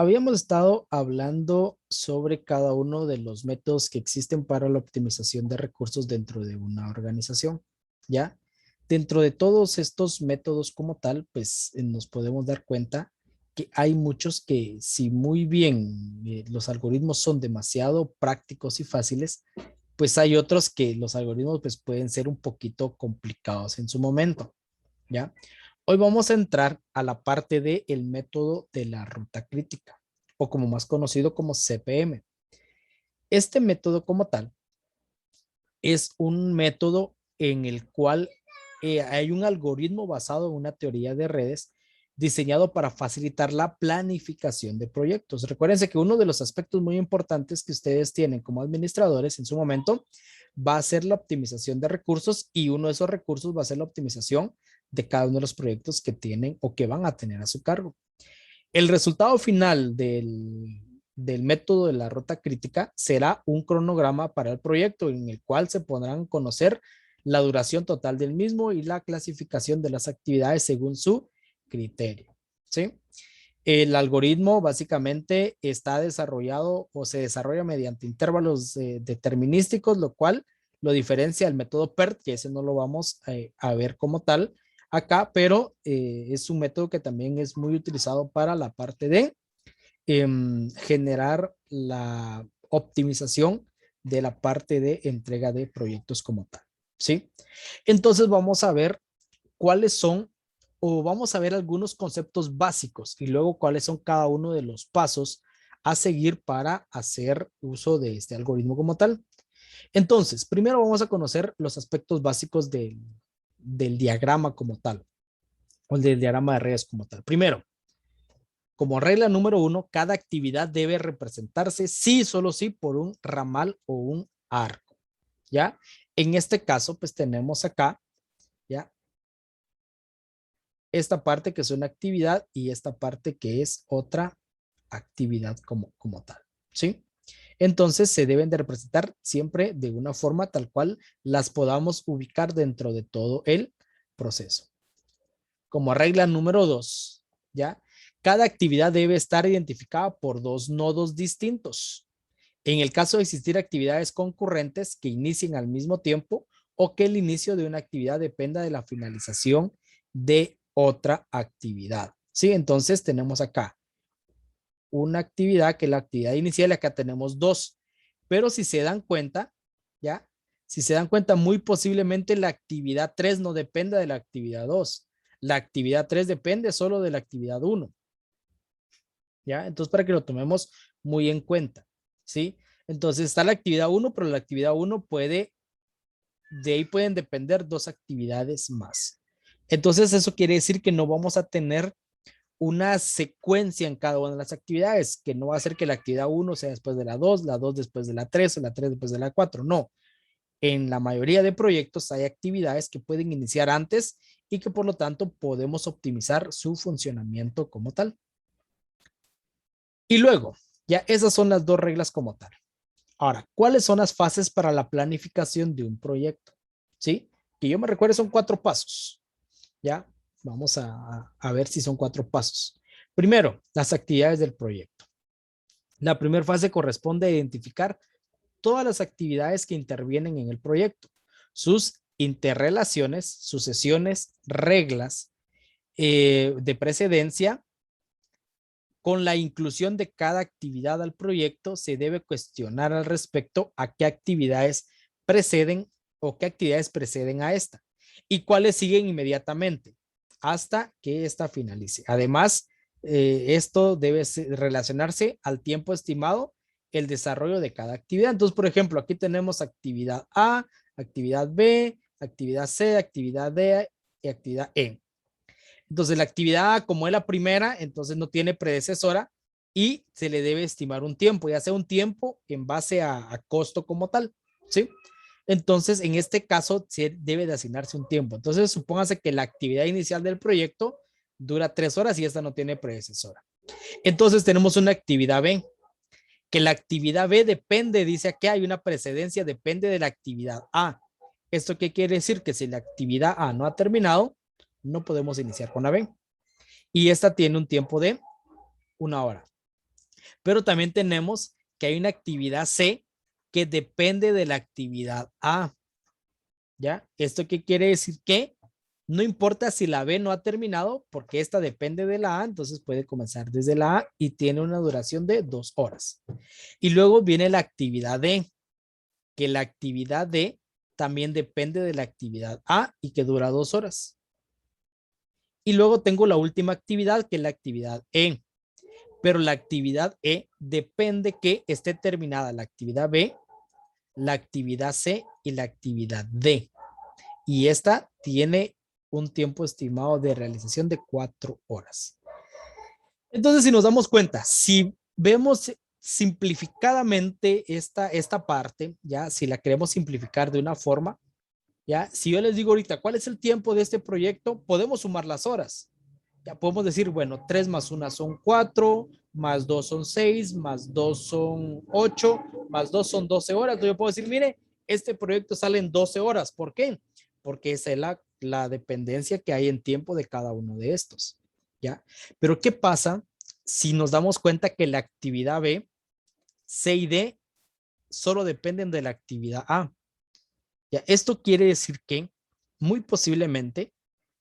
Habíamos estado hablando sobre cada uno de los métodos que existen para la optimización de recursos dentro de una organización, ¿ya? Dentro de todos estos métodos como tal, pues nos podemos dar cuenta que hay muchos que si muy bien los algoritmos son demasiado prácticos y fáciles, pues hay otros que los algoritmos pues pueden ser un poquito complicados en su momento, ¿ya? Hoy vamos a entrar a la parte del método de la ruta crítica, o como más conocido como CPM. Este método como tal es un método en el cual hay un algoritmo basado en una teoría de redes diseñado para facilitar la planificación de proyectos. Recuérdense que uno de los aspectos muy importantes que ustedes tienen como administradores en su momento va a ser la optimización de recursos, y uno de esos recursos va a ser la optimización de cada uno de los proyectos que tienen o que van a tener a su cargo. El resultado final del método de la ruta crítica será un cronograma para el proyecto en el cual se podrán conocer la duración total del mismo y la clasificación de las actividades según su criterio, ¿sí? El algoritmo básicamente está desarrollado o se desarrolla mediante intervalos determinísticos, lo cual lo diferencia del método PERT, que ese no lo vamos a ver como tal acá, pero es un método que también es muy utilizado para la parte de generar la optimización de la parte de entrega de proyectos como tal, ¿sí? Entonces vamos a ver cuáles son, o vamos a ver algunos conceptos básicos y luego cuáles son cada uno de los pasos a seguir para hacer uso de este algoritmo como tal. Entonces, primero vamos a conocer los aspectos básicos del diagrama como tal, o del diagrama de redes como tal. Primero, como regla número uno, cada actividad debe representarse sí, solo sí, por un ramal o un arco, ¿ya? En este caso, pues tenemos acá, ¿ya? Esta parte que es una actividad y esta parte que es otra actividad como tal, ¿sí? Entonces se deben de representar siempre de una forma tal cual las podamos ubicar dentro de todo el proceso. Como regla número dos, ¿ya? Cada actividad debe estar identificada por dos nodos distintos. En el caso de existir actividades concurrentes que inicien al mismo tiempo o que el inicio de una actividad dependa de la finalización de otra actividad. ¿Sí? Entonces tenemos acá una actividad que es la actividad inicial, acá tenemos dos, pero si se dan cuenta, ¿ya? Si se dan cuenta, muy posiblemente la actividad 3 no dependa de la actividad 2. La actividad 3 depende solo de la actividad 1, ¿ya? Entonces, para que lo tomemos muy en cuenta, ¿sí? Entonces, está la actividad 1, pero la actividad 1 puede, de ahí pueden depender dos actividades más. Entonces, eso quiere decir que no vamos a tener una secuencia en cada una de las actividades, que no va a ser que la actividad 1 sea después de la 2 después de la 3 o la 3 después de la 4. No, en la mayoría de proyectos hay actividades que pueden iniciar antes y que por lo tanto podemos optimizar su funcionamiento como tal. Y luego, ya esas son las dos reglas como tal. Ahora, ¿cuáles son las fases para la planificación de un proyecto? ¿Sí? Que yo me recuerdo son 4 pasos. ¿Ya? Vamos a ver si son 4 pasos. Primero, las actividades del proyecto. La primera fase corresponde a identificar todas las actividades que intervienen en el proyecto, sus interrelaciones, sucesiones, reglas de precedencia. Con la inclusión de cada actividad al proyecto, se debe cuestionar al respecto a qué actividades preceden o qué actividades preceden a esta y cuáles siguen inmediatamente hasta que esta finalice. Además, esto debe relacionarse al tiempo estimado, el desarrollo de cada actividad. Entonces, por ejemplo, aquí tenemos actividad A, actividad B, actividad C, actividad D y actividad E. Entonces, la actividad, como es la primera, entonces no tiene predecesora y se le debe estimar un tiempo, ya sea un tiempo en base a costo como tal, ¿sí? Entonces, en este caso, se debe de asignarse un tiempo. Entonces, supóngase que la actividad inicial del proyecto dura 3 horas y esta no tiene predecesora. Entonces, tenemos una actividad B, que la actividad B depende, dice que hay una precedencia, depende de la actividad A. ¿Esto qué quiere decir? Que si la actividad A no ha terminado, no podemos iniciar con la B. Y esta tiene un tiempo de 1 hora. Pero también tenemos que hay una actividad C que depende de la actividad A. ¿Ya? ¿Esto qué quiere decir? Que no importa si la B no ha terminado, porque esta depende de la A, entonces puede comenzar desde la A y tiene una duración de 2 horas. Y luego viene la actividad D, que la actividad D también depende de la actividad A y que dura 2 horas. Y luego tengo la última actividad, que es la actividad E. Pero la actividad E depende que esté terminada la actividad B, la actividad C y la actividad D. Y esta tiene un tiempo estimado de realización de 4 horas. Entonces, si nos damos cuenta, si vemos simplificadamente esta parte, ya, si la queremos simplificar de una forma, ya, si yo les digo ahorita, ¿cuál es el tiempo de este proyecto? Podemos sumar las horas. Ya podemos decir, bueno, 3 más 1 son 4, más 2 son 6, más 2 son 8, más 2 son 12 horas. Entonces yo puedo decir, mire, este proyecto sale en 12 horas. ¿Por qué? Porque esa es la dependencia que hay en tiempo de cada uno de estos. ¿Ya? Pero ¿qué pasa si nos damos cuenta que la actividad B, C y D solo dependen de la actividad A? ¿Ya? Esto quiere decir que muy posiblemente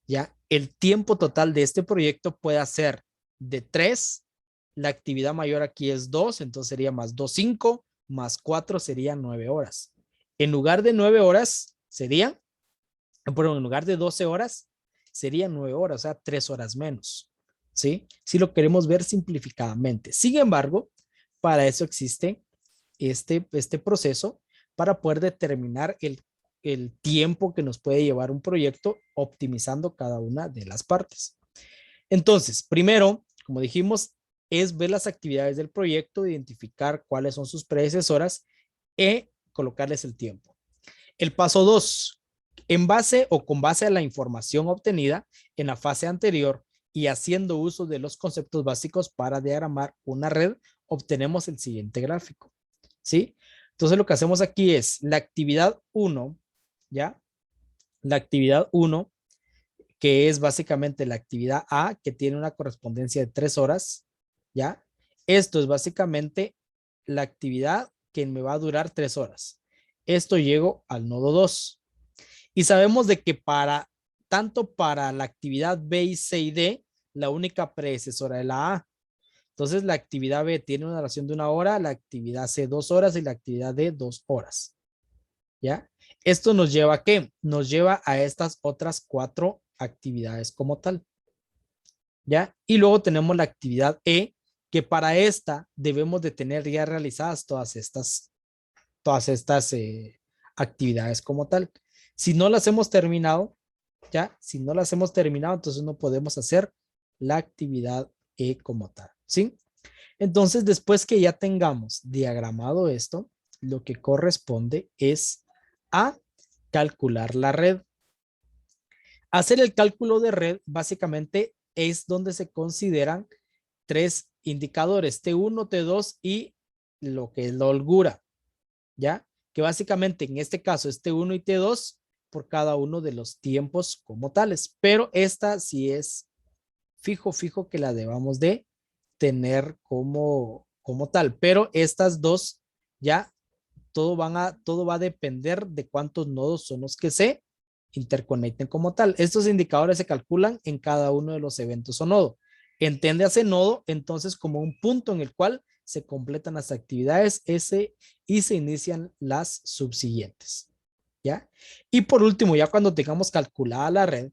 ya el tiempo total de este proyecto puede ser de 3, la actividad mayor aquí es 2, entonces sería más 2, 5, más 4 serían 9 horas. En lugar de 9 horas serían, perdón, en lugar de 12 horas serían 9 horas, o sea, 3 horas menos. ¿Sí? Si lo queremos ver simplificadamente. Sin embargo, para eso existe este proceso para poder determinar el tiempo que nos puede llevar un proyecto optimizando cada una de las partes. Entonces, primero, como dijimos, es ver las actividades del proyecto, identificar cuáles son sus predecesoras y colocarles el tiempo. El paso 2, en base o con base a la información obtenida en la fase anterior y haciendo uso de los conceptos básicos para diagramar una red, obtenemos el siguiente gráfico. ¿Sí? Entonces lo que hacemos aquí es la actividad 1, ¿ya? La actividad 1, que es básicamente la actividad A, que tiene una correspondencia de 3 horas, ¿ya? Esto es básicamente la actividad que me va a durar 3 horas. Esto llego al nodo 2. Y sabemos de que tanto para la actividad B y C y D, la única predecesora es la A. Entonces, la actividad B tiene una duración de 1 hora, la actividad C 2 horas y la actividad D 2 horas. ¿Ya? Esto nos lleva a ¿qué? Nos lleva a estas otras 4 actividades como tal. ¿Ya? Y luego tenemos la actividad E, que para esta debemos de tener ya realizadas todas estas actividades como tal. Si no las hemos terminado, ¿ya? Si no las hemos terminado, entonces no podemos hacer la actividad E como tal, ¿sí? Entonces, después que ya tengamos diagramado esto, lo que corresponde es a calcular la red. Hacer el cálculo de red básicamente es donde se consideran 3 indicadores, T1, T2 y lo que es la holgura, ¿ya? Que básicamente en este caso es T1 y T2 por cada uno de los tiempos como tales, pero esta sí es fijo que la debamos de tener como tal, pero estas dos ya todo va a depender de cuántos nodos son los que se interconecten como tal. Estos indicadores se calculan en cada uno de los eventos o nodo. Entiéndase nodo entonces como un punto en el cual se completan las actividades y se inician las subsiguientes. ¿Ya? Y por último, ya cuando tengamos calculada la red,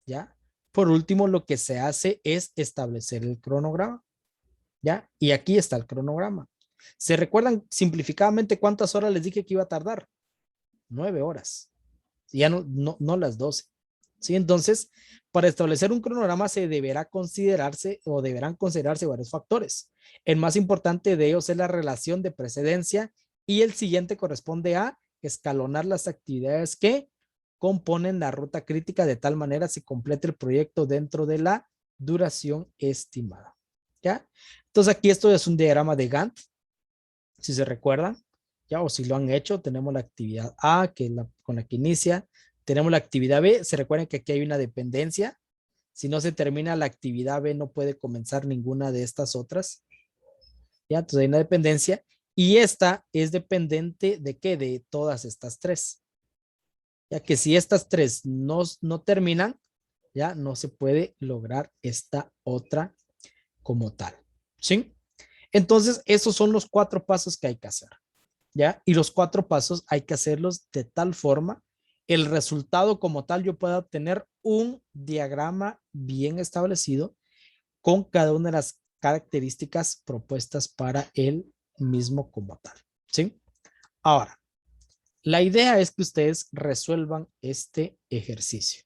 ¿ya? Por último, lo que se hace es establecer el cronograma, ¿ya? Y aquí está el cronograma. ¿Se recuerdan simplificadamente cuántas horas les dije que iba a tardar? 9 horas. Ya no las 12. ¿Sí? Entonces, para establecer un cronograma se deberá considerarse o deberán considerarse varios factores. El más importante de ellos es la relación de precedencia y el siguiente corresponde a escalonar las actividades que componen la ruta crítica de tal manera se complete el proyecto dentro de la duración estimada. ¿Ya? Entonces aquí esto es un diagrama de Gantt, si se recuerdan, ya, o si lo han hecho, tenemos la actividad A, que es con la que inicia, tenemos la actividad B, se recuerdan que aquí hay una dependencia, si no se termina la actividad B no puede comenzar ninguna de estas otras, ¿ya? Entonces hay una dependencia y esta es dependiente de qué, de todas estas tres. Ya que si estas tres no terminan, ya no se puede lograr esta otra como tal. ¿Sí? Entonces, esos son los 4 pasos que hay que hacer. ¿Ya? Y los 4 pasos hay que hacerlos de tal forma, el resultado como tal, yo pueda obtener un diagrama bien establecido con cada una de las características propuestas para el mismo como tal. ¿Sí? Ahora, la idea es que ustedes resuelvan este ejercicio.